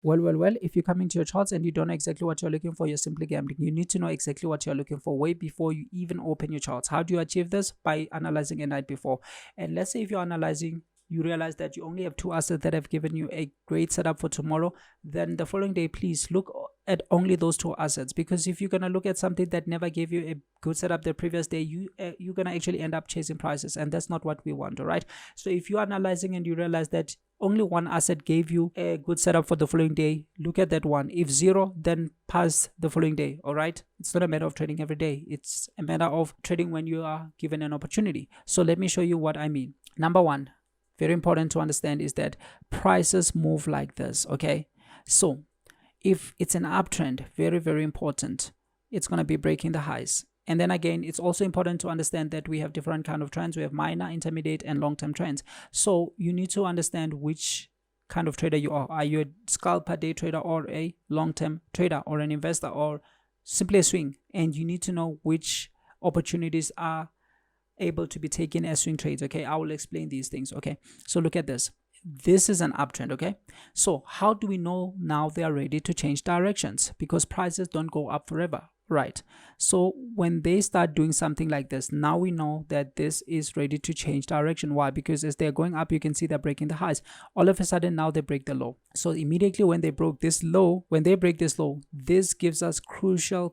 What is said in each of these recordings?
Well, if you come into your charts and you don't know exactly what you're looking for, you're simply gambling. You need to know exactly what you're looking for way before you even open your charts. How do you achieve this? By analyzing a night before. And let's say if you're analyzing, you realize that you only have two assets that have given you a great setup for tomorrow, then the following day, please look at only those two assets. Because if you're going to look at something that never gave you a good setup the previous day, you're going to actually end up chasing prices, and that's not what we want. All right, so if you're analyzing and you realize that only one asset gave you a good setup for the following day, look at that one. If zero, then pass the following day. All right, it's not a matter of trading every day, it's a matter of trading when you are given an opportunity. So let me show you what I mean. Number one, very important to understand, is that prices move like this. Okay, so if it's an uptrend, very important, it's going to be breaking the highs. And then again, it's also important to understand that we have different kind of trends. We have minor, intermediate, and long-term trends. So you need to understand which kind of trader you are. Are you a scalper, day trader, or a long-term trader, or an investor, or simply a swing? And you need to know which opportunities are able to be taken as swing trades. Okay, I will explain these things. Okay, so look at this. This is an uptrend. Okay, so how do we know now they are ready to change directions? Because prices don't go up forever, right? So when they start doing something like this, now we know that this is ready to change direction. Why? Because as they're going up, you can see they're breaking the highs. All of a sudden now they break the low. So immediately when they break this low, this gives us crucial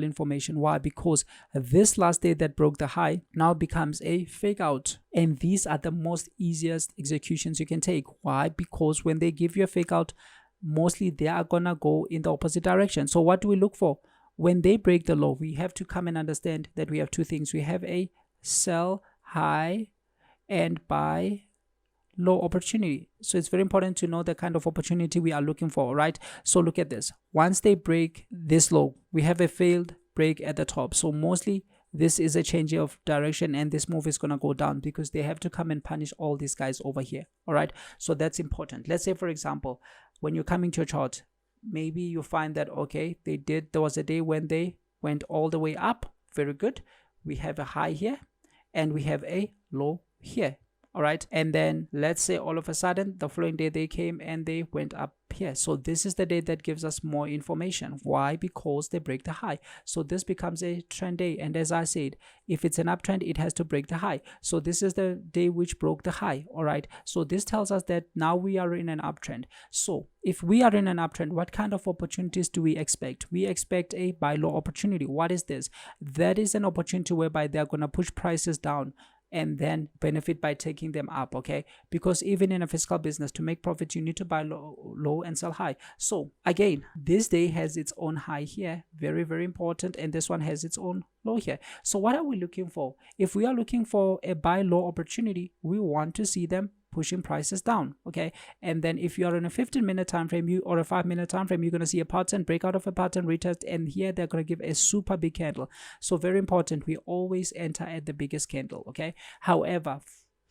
information. Why? Because this last day that broke the high now becomes a fake out, and these are the most easiest executions you can take. Why? Because when they give you a fake out, mostly they are gonna go in the opposite direction. So what do we look for? When they break the low, we have to come and understand that we have two things. We have a sell high and buy low opportunity. So it's very important to know the kind of opportunity we are looking for, right? So look at this. Once they break this low, we have a failed break at the top. So mostly this is a change of direction, and this move is going to go down because they have to come and punish all these guys over here. All right, so that's important. Let's say, for example, when you're coming to a chart, maybe you find that, okay, there was a day when they went all the way up. Very good. We have a high here and we have a low here. All right, and then let's say all of a sudden the following day they came and they went up here. So this is the day that gives us more information. Why? Because they break the high. So this becomes a trend day, and as I said, if it's an uptrend, it has to break the high. So this is the day which broke the high. All right, so this tells us that now we are in an uptrend. So if we are in an uptrend, what kind of opportunities do we expect? We expect a buy low opportunity. What is this? That is an opportunity whereby they're going to push prices down and then benefit by taking them up. Okay, because even in a physical business, to make profit, you need to buy low and sell high. So again, this day has its own high here, very important, and this one has its own low here. So what are we looking for? If we are looking for a buy low opportunity, we want to see them pushing prices down. Okay, and then if you are in a 15-minute time frame, or a 5-minute time frame, you're going to see a pattern, break out of a pattern, retest, and here they're going to give a super big candle. So very important, we always enter at the biggest candle. Okay, however,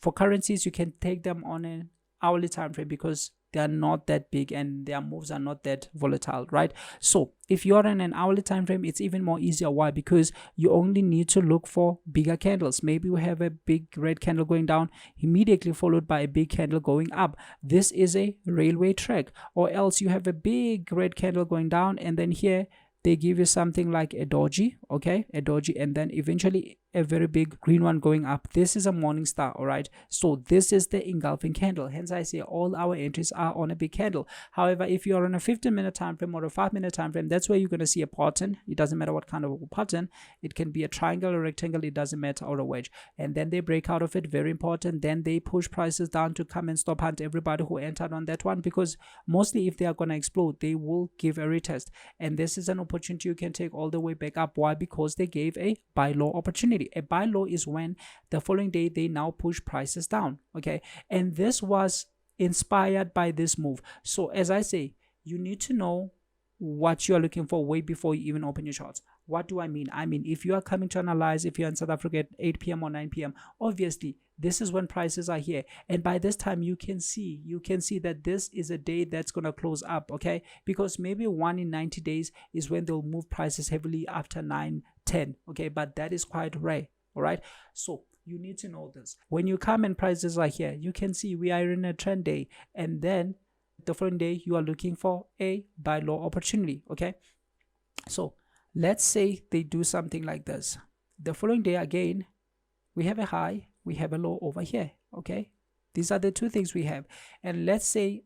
for currencies, you can take them on an hourly time frame because they are not that big and their moves are not that volatile, right? So if you're in an hourly time frame, it's even more easier. Why? Because you only need to look for bigger candles. Maybe we have a big red candle going down, immediately followed by a big candle going up. This is a railway track. Or else you have a big red candle going down, and then here they give you something like a doji. Okay, a doji, and then eventually a very big green one going up. This is a morning star. All right, so this is the engulfing candle. Hence I say all our entries are on a big candle. However, if you're on a 15-minute time frame or a 5-minute time frame, that's where you're going to see a pattern. It doesn't matter what kind of a pattern. It can be a triangle or rectangle, it doesn't matter, or a wedge, and then they break out of it. Very important. Then they push prices down to come and stop hunt everybody who entered on that one, because mostly if they are going to explode, they will give a retest, and this is an opportunity you can take all the way back up. Why? Because they gave a buy low opportunity. A buy low is when the following day they now push prices down. Okay, and this was inspired by this move. So as I say, you need to know what you are looking for way before you even open your charts. What do I mean? I mean, if you are coming to analyze, if you're in South Africa at 8 p.m. or 9 p.m, obviously this is when prices are here, and by this time you can see that this is a day that's going to close up. Okay, because maybe 1 in 90 days is when they'll move prices heavily after 9-10. Okay, but that is quite rare. All right, so you need to know this. When you come and prices are here, you can see we are in a trend day, and then the following day you are looking for a buy low opportunity. Okay, so let's say they do something like this. The following day again, we have a high, we have a low over here. Okay, these are the two things we have. And let's say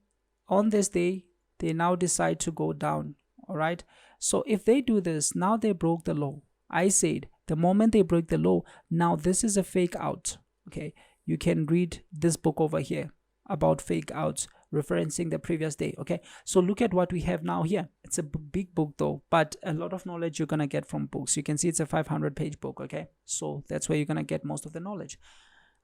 on this day they now decide to go down. All right, so if they do this, now they broke the low. I said the moment they break the low, now this is a fake out. Okay, you can read this book over here about fake outs, referencing the previous day. Okay, so look at what we have now here. It's a big book though, but a lot of knowledge you're gonna get from books. You can see it's a 500-page book. Okay, so that's where you're gonna get most of the knowledge,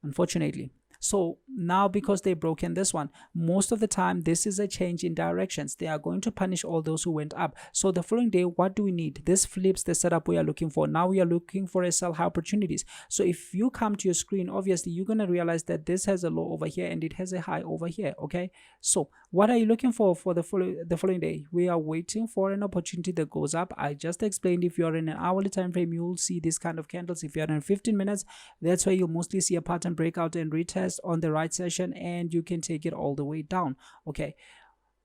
unfortunately. So now, because they broke in this one, most of the time this is a change in directions. They are going to punish all those who went up. So the following day, what do we need? This flips the setup we are looking for. Now we are looking for a sell high opportunities. So if you come to your screen, obviously you're going to realize that this has a low over here and it has a high over here. Okay, so what are you looking for the following day? We are waiting for an opportunity that goes up. I just explained, if you're in an hourly time frame, you'll see this kind of candles. If you're in 15 minutes, that's where you'll mostly see a pattern breakout and retest on the right session, and you can take it all the way down. Okay,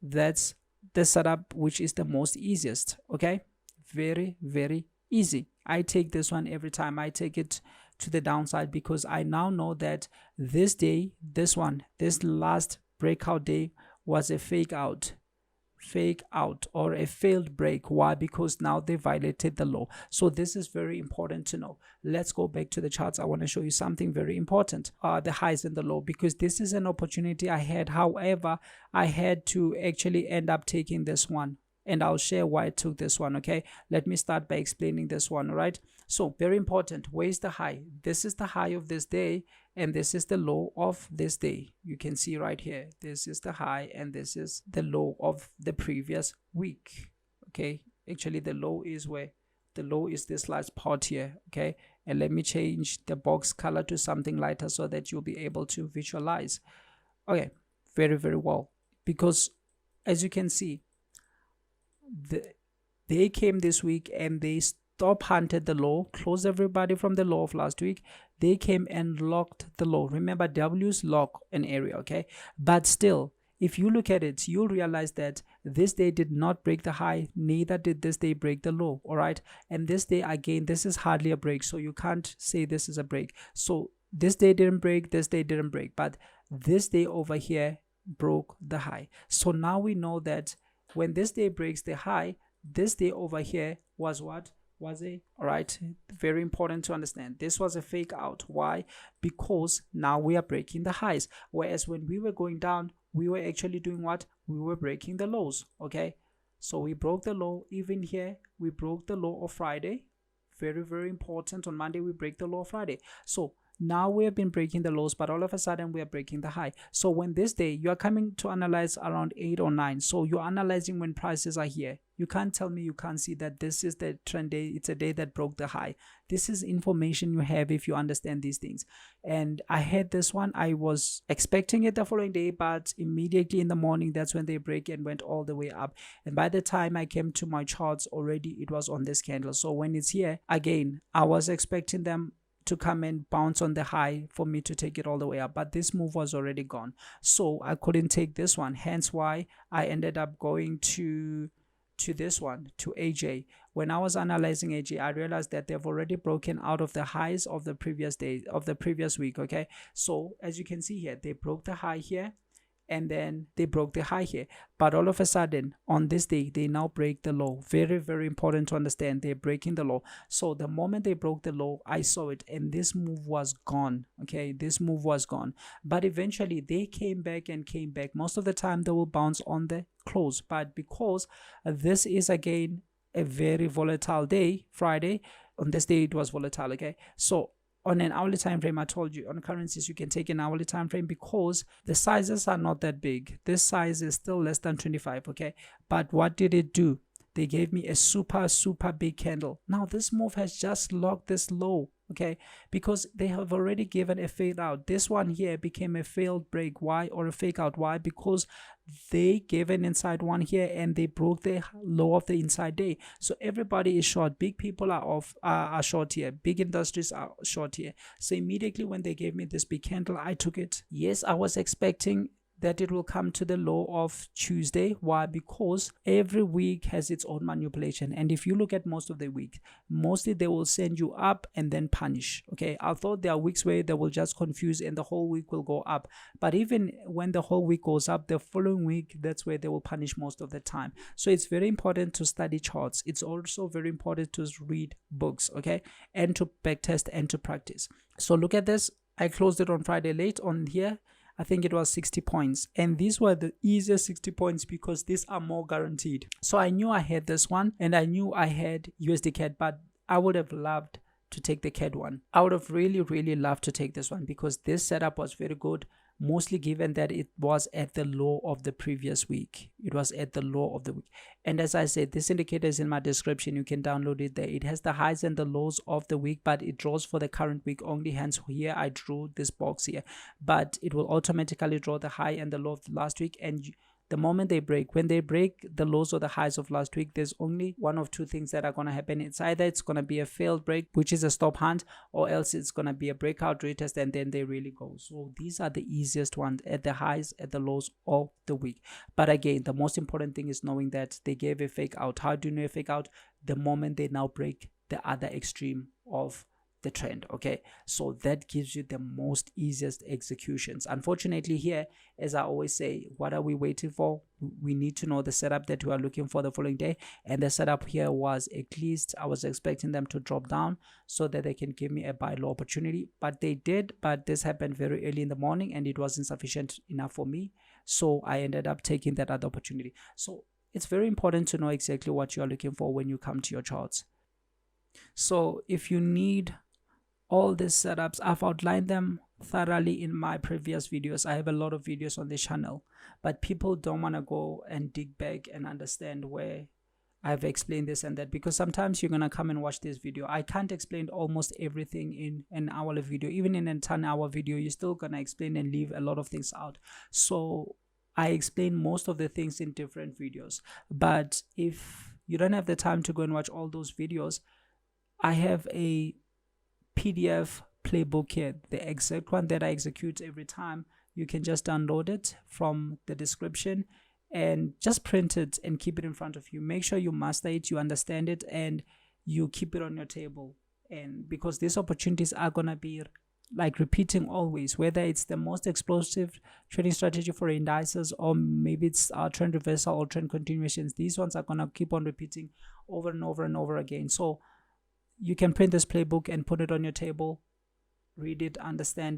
that's the setup, which is the most easiest. Okay, very, very easy. I take this one every time. I take it to the downside because I now know that this day, this last breakout day was a fake out or a failed break. Why? Because now they violated the law. So this is very important to know. Let's go back to the charts. I want to show you something very important, the highs and the low, because this is an opportunity I had. However, I had to actually end up taking this one, and I'll share why I took this one. Okay, let me start by explaining this one. All right, so very important. Where is the high? This is the high of this day, and this is the low of this day. You can see right here, this is the high and this is the low of the previous week. Okay, actually the low is where the low is this last part here. Okay, and let me change the box color to something lighter so that you'll be able to visualize. Okay, very, very well, because as you can see, they came this week and they stop hunted the low, closed everybody from the low of last week. They came and locked the low. Remember, W's lock an area. Okay, but still, if you look at it, you'll realize that this day did not break the high, neither did this day break the low. All right, and this day again, this is hardly a break, so you can't say this is a break. So this day didn't break, this day didn't break, but this day over here broke the high. So now we know that when this day breaks the high, this day over here was what? Was a, all right, very important to understand. This was a fake out. Why? Because now we are breaking the highs, whereas when we were going down, we were actually doing what? We were breaking the lows. Okay, so we broke the low. Even here, we broke the low of Friday. Very, very important. On Monday, we break the low of Friday. So now we have been breaking the lows, but all of a sudden we are breaking the high. So when this day, you are coming to analyze around 8 or 9. So you're analyzing when prices are here. You can't tell me you can't see that this is the trend day. It's a day that broke the high. This is information you have if you understand these things. And I had this one. I was expecting it the following day, but immediately in the morning, that's when they break and went all the way up. And by the time I came to my charts already, it was on this candle. So when it's here, again, I was expecting them to come and bounce on the high for me to take it all the way up, but this move was already gone, so I couldn't take this one. Hence why I ended up going to this one, to AJ. When I was analyzing AJ, I realized that they've already broken out of the highs of the previous day, of the previous week. Okay, so as you can see here, they broke the high here and then they broke the high here, but all of a sudden on this day they now break the low. Very, very important to understand, they're breaking the low. So the moment they broke the low, I saw it and this move was gone. Okay, this move was gone, but eventually they came back and came back. Most of the time they will bounce on the close, but because this is again a very volatile day, Friday, on this day it was volatile. Okay, so on an hourly time frame, I told you on currencies you can take an hourly time frame because the sizes are not that big. This size is still less than 25. Okay, but what did it do? They gave me a super big candle. Now this move has just locked this low. Okay, because they have already given a fade out. This one here became a failed break. Why? Or a fake out. Why? Because they gave an inside one here and they broke the low of the inside day. So everybody is short. Big people are short here. Big industries are short here. So immediately when they gave me this big candle, I took it. Yes, I was expecting that it will come to the low of Tuesday. Why? Because every week has its own manipulation, and if you look at most of the week, mostly they will send you up and then punish. Okay, I thought there are weeks where they will just confuse and the whole week will go up, but even when the whole week goes up, the following week, that's where they will punish most of the time. So it's very important to study charts. It's also very important to read books, okay, and to backtest and to practice. So look at this. I closed it on Friday late on here. I think it was 60 points, and these were the easiest 60 points because these are more guaranteed. So I knew I had this one, and I knew I had USD CAD, but I would have loved to take the CAD one. I would have really loved to take this one because this setup was very good, mostly given that it was at the low of the previous week. It was at the low of the week, and as I said, this indicator is in my description. You can download it there. It has the highs and the lows of the week, but it draws for the current week only. Hence here I drew this box here, but it will automatically draw the high and the low of the last week. And the moment they break, when they break the lows or the highs of last week, there's only one of two things that are going to happen. It's either it's going to be a failed break, which is a stop hunt, or else it's going to be a breakout retest, and then they really go. So these are the easiest ones at the highs, at the lows of the week. But again, the most important thing is knowing that they gave a fake out. How do you know a fake out? The moment they now break the other extreme of the trend. Okay, so that gives you the most easiest executions. Unfortunately here, as I always say, what are we waiting for? We need to know the setup that we are looking for the following day, and the setup here was, at least I was expecting them to drop down so that they can give me a buy low opportunity, but they did. But this happened very early in the morning and it wasn't sufficient enough for me, so I ended up taking that other opportunity. So it's very important to know exactly what you are looking for when you come to your charts. So if you need all these setups, I've outlined them thoroughly in my previous videos. I have a lot of videos on this channel, but people don't want to go and dig back and understand where I've explained this and that, because sometimes you're gonna come and watch this video. I can't explain almost everything in an hour video. Even in a 10-hour video, you're still gonna explain and leave a lot of things out. So I explain most of the things in different videos, but if you don't have the time to go and watch all those videos, I have a PDF playbook here, the exact one that I execute every time. You can just download it from the description and just print it and keep it in front of you. Make sure you master it, you understand it, and you keep it on your table. And because these opportunities are gonna be like repeating always, whether it's the most explosive trading strategy for indices, or maybe it's trend reversal or trend continuations, these ones are gonna keep on repeating over and over and over again. So you can print this playbook and put it on your table, read it, understand